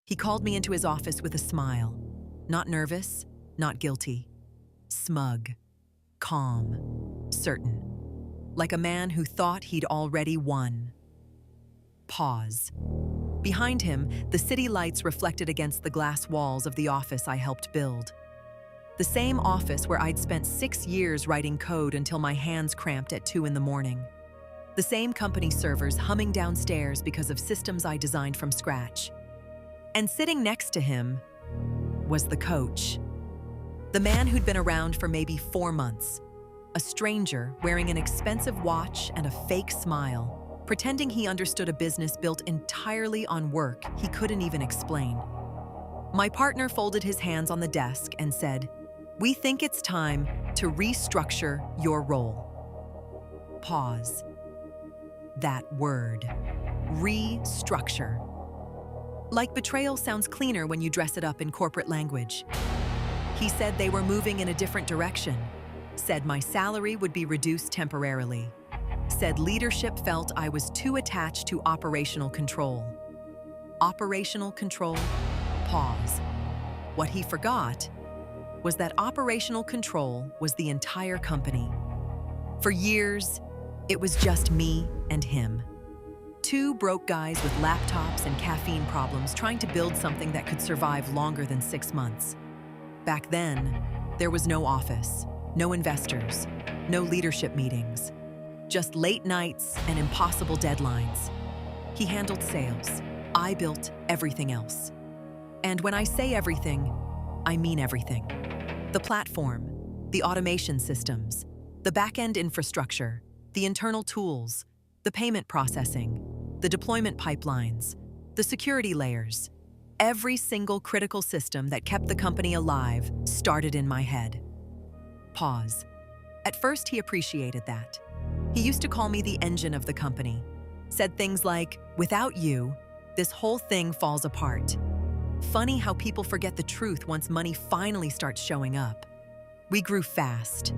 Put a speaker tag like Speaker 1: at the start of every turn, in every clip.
Speaker 1: He called me into his office with a smile. Not nervous, not guilty. Smug, calm, certain. Like a man who thought he'd already won. Pause. Behind him, the city lights reflected against the glass walls of the office I helped build. The same office where I'd spent 6 years writing code until my hands cramped at 2 in the morning. The same company servers humming downstairs because of systems I designed from scratch. And sitting next to him was the coach. The man who'd been around for maybe 4 months. A stranger wearing an expensive watch and a fake smile, pretending he understood a business built entirely on work he couldn't even explain. My partner folded his hands on the desk and said, "We think it's time to restructure your role." Pause. That word. Restructure. Like betrayal sounds cleaner when you dress it up in corporate language. He said they were moving in a different direction. Said my salary would be reduced temporarily. Said leadership felt I was too attached to operational control. Operational control? Pause. What he forgot was that operational control was the entire company. For years, it was just me and him. 2 broke guys with laptops and caffeine problems trying to build something that could survive longer than 6 months. Back then, there was no office, no investors, no leadership meetings, just late nights and impossible deadlines. He handled sales. I built everything else. And when I say everything, I mean everything. The platform, the automation systems, the back-end infrastructure, the internal tools, the payment processing, the deployment pipelines, the security layers. Every single critical system that kept the company alive started in my head. Pause. At first, he appreciated that. He used to call me the engine of the company. Said things like, "Without you, this whole thing falls apart." Funny how people forget the truth once money finally starts showing up. We grew fast.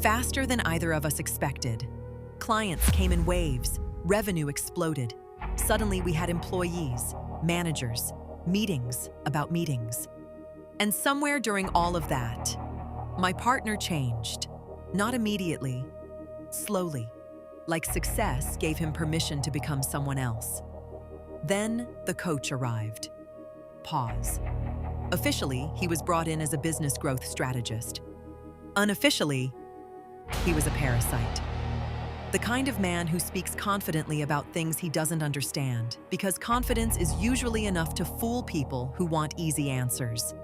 Speaker 1: Faster than either of us expected. Clients came in waves. Revenue exploded. Suddenly we had employees, managers, meetings about meetings. And somewhere during all of that, my partner changed. Not immediately, slowly, like success gave him permission to become someone else. Then the coach arrived. Pause. Officially, he was brought in as a business growth strategist. Unofficially, he was a parasite. The kind of man who speaks confidently about things he doesn't understand, because confidence is usually enough to fool people who want easy answers.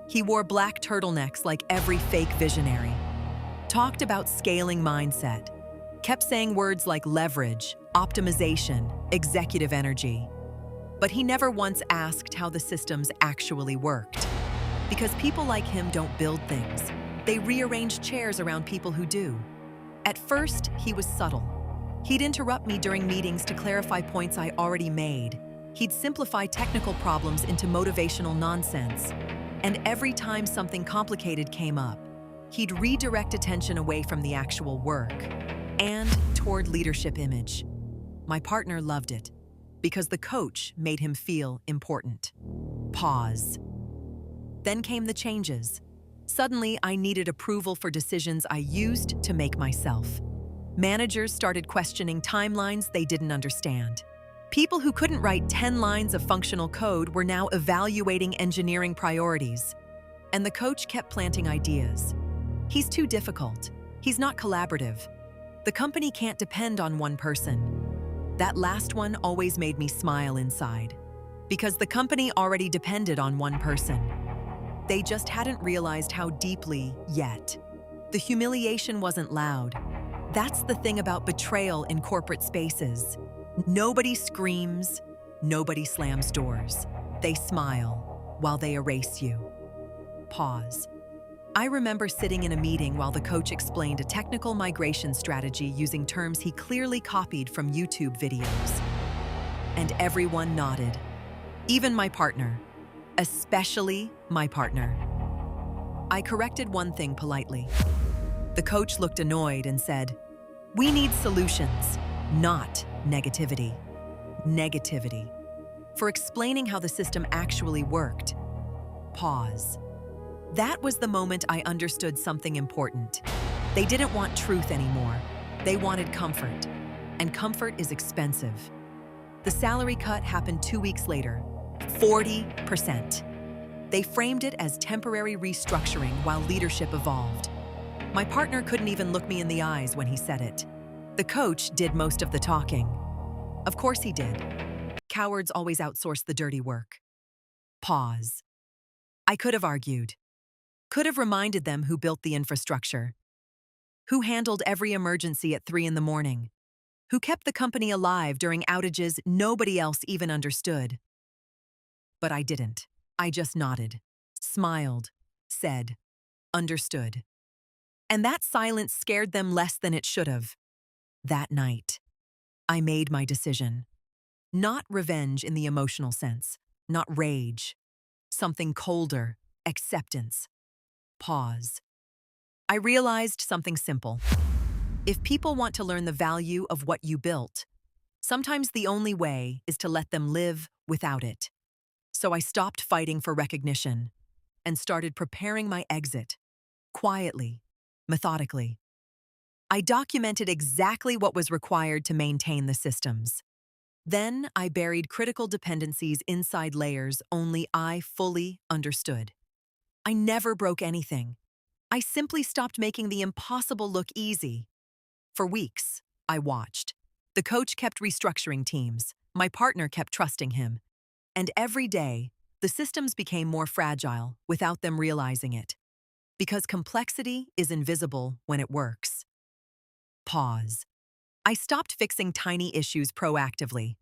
Speaker 1: He wore black turtlenecks like every fake visionary. Talked about scaling mindset. Kept saying words like leverage, optimization, executive energy. But he never once asked how the systems actually worked. Because people like him don't build things. They rearrange chairs around people who do. At first, he was subtle. He'd interrupt me during meetings to clarify points I already made. He'd simplify technical problems into motivational nonsense. And every time something complicated came up, he'd redirect attention away from the actual work and toward leadership image. My partner loved it because the coach made him feel important. Pause. Then came the changes. Suddenly, I needed approval for decisions I used to make myself. Managers started questioning timelines they didn't understand. People who couldn't write 10 lines of functional code were now evaluating engineering priorities. And the coach kept planting ideas. He's too difficult. He's not collaborative. The company can't depend on one person. That last one always made me smile inside. Because the company already depended on one person. They just hadn't realized how deeply yet. The humiliation wasn't loud. That's the thing about betrayal in corporate spaces. Nobody screams, nobody slams doors. They smile while they erase you. Pause. I remember sitting in a meeting while the coach explained a technical migration strategy using terms he clearly copied from YouTube videos. And everyone nodded. Even my partner. Especially my partner. I corrected one thing politely. The coach looked annoyed and said, "We need solutions, not negativity." Negativity. for explaining how the system actually worked. Pause. That was the moment I understood something important. They didn't want truth anymore. They wanted comfort. And comfort is expensive. The salary cut happened 2 weeks later. 40%. They framed it as temporary restructuring while leadership evolved. My partner couldn't even look me in the eyes when he said it. The coach did most of the talking. Of course he did. Cowards always outsource the dirty work. Pause. I could have argued. Could have reminded them who built the infrastructure. Who handled every emergency at 3 in the morning. Who kept the company alive during outages nobody else even understood. But I didn't. I just nodded, smiled, said, understood. And that silence scared them less than it should have. That night, I made my decision. Not revenge in the emotional sense, not rage. Something colder, acceptance. Pause. I realized something simple. If people want to learn the value of what you built, sometimes the only way is to let them live without it. So I stopped fighting for recognition and started preparing my exit, quietly, methodically. I documented exactly what was required to maintain the systems. Then I buried critical dependencies inside layers only I fully understood. I never broke anything. I simply stopped making the impossible look easy. For weeks, I watched. The coach kept restructuring teams. My partner kept trusting him. And every day, the systems became more fragile without them realizing it. Because complexity is invisible when it works. Pause. I stopped fixing tiny issues proactively.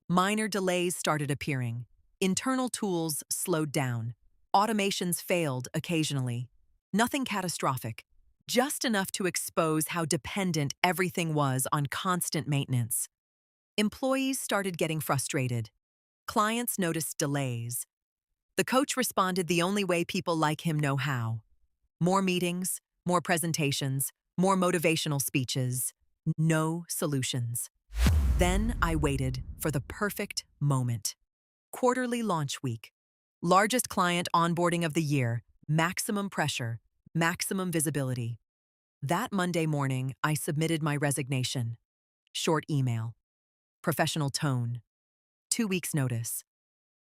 Speaker 1: Minor delays started appearing. Internal tools slowed down. Automations failed occasionally. Nothing catastrophic, just enough to expose how dependent everything was on constant maintenance. Employees started getting frustrated. Clients noticed delays. The coach responded the only way people like him know how. More meetings, more presentations, more motivational speeches. No solutions. Then I waited for the perfect moment. Quarterly launch week. Largest client onboarding of the year. Maximum pressure. Maximum visibility. That Monday morning, I submitted my resignation. Short email. Professional tone. 2 weeks notice.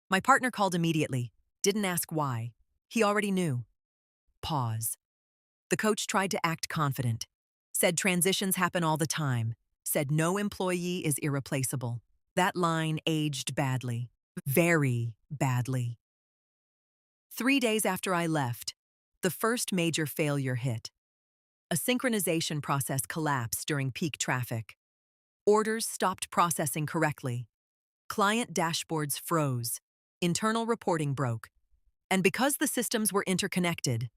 Speaker 1: My partner called immediately. Didn't ask why. He already knew. Pause. The coach tried to act confident. Said transitions happen all the time. Said no employee is irreplaceable. That line aged badly. Very badly. 3 days after I left, the first major failure hit. A synchronization process collapsed during peak traffic. Orders stopped processing correctly. Client dashboards froze. Internal reporting broke. And because the systems were interconnected,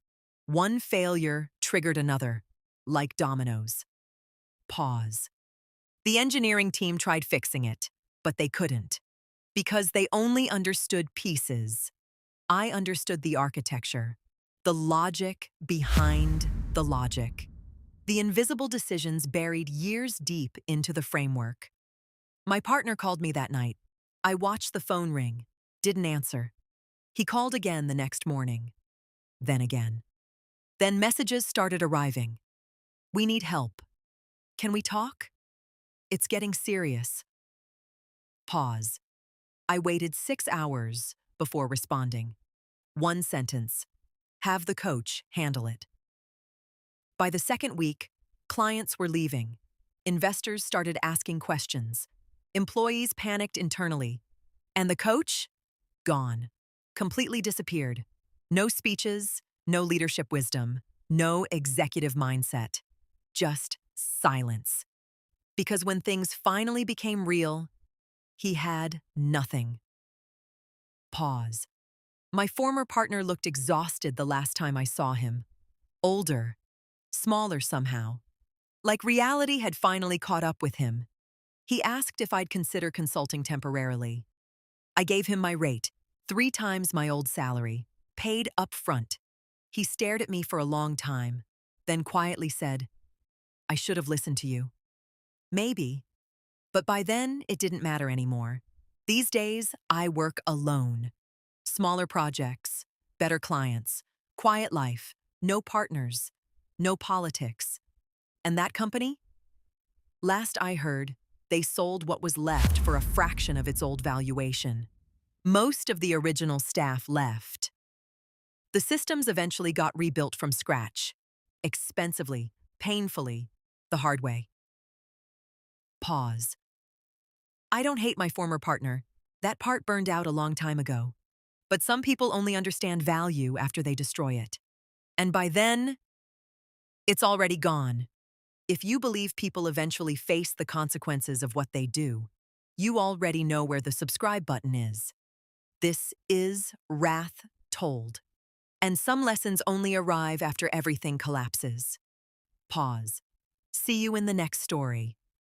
Speaker 1: one failure triggered another, like dominoes. Pause. The engineering team tried fixing it, but they couldn't. Because they only understood pieces. I understood the architecture, the logic behind the logic. The invisible decisions buried years deep into the framework. My partner called me that night. I watched the phone ring, didn't answer. He called again the next morning. Then again. Then messages started arriving. We need help. Can we talk? It's getting serious. Pause. I waited 6 hours before responding. One sentence. Have the coach handle it. By the second week, clients were leaving. Investors started asking questions. Employees panicked internally. And the coach? Gone. Completely disappeared. No speeches, no leadership wisdom, no executive mindset. Just silence. Because when things finally became real, he had nothing. Pause. My former partner looked exhausted the last time I saw him. Older, smaller somehow. Like reality had finally caught up with him. He asked if I'd consider consulting temporarily. I gave him my rate, 3 times my old salary, paid up front. He stared at me for a long time, then quietly said, I should have listened to you. Maybe. But by then, it didn't matter anymore. These days, I work alone. Smaller projects, better clients, quiet life, no partners, no politics. And that company? Last I heard, they sold what was left for a fraction of its old valuation. Most of the original staff left. The systems eventually got rebuilt from scratch. Expensively, painfully, the hard way. Pause. I don't hate my former partner. That part burned out a long time ago. But some people only understand value after they destroy it. And by then, it's already gone. If you believe people eventually face the consequences of what they do, you already know where the subscribe button is. This is Wrath Told. And some lessons only arrive after everything collapses. Pause. See you in the next story.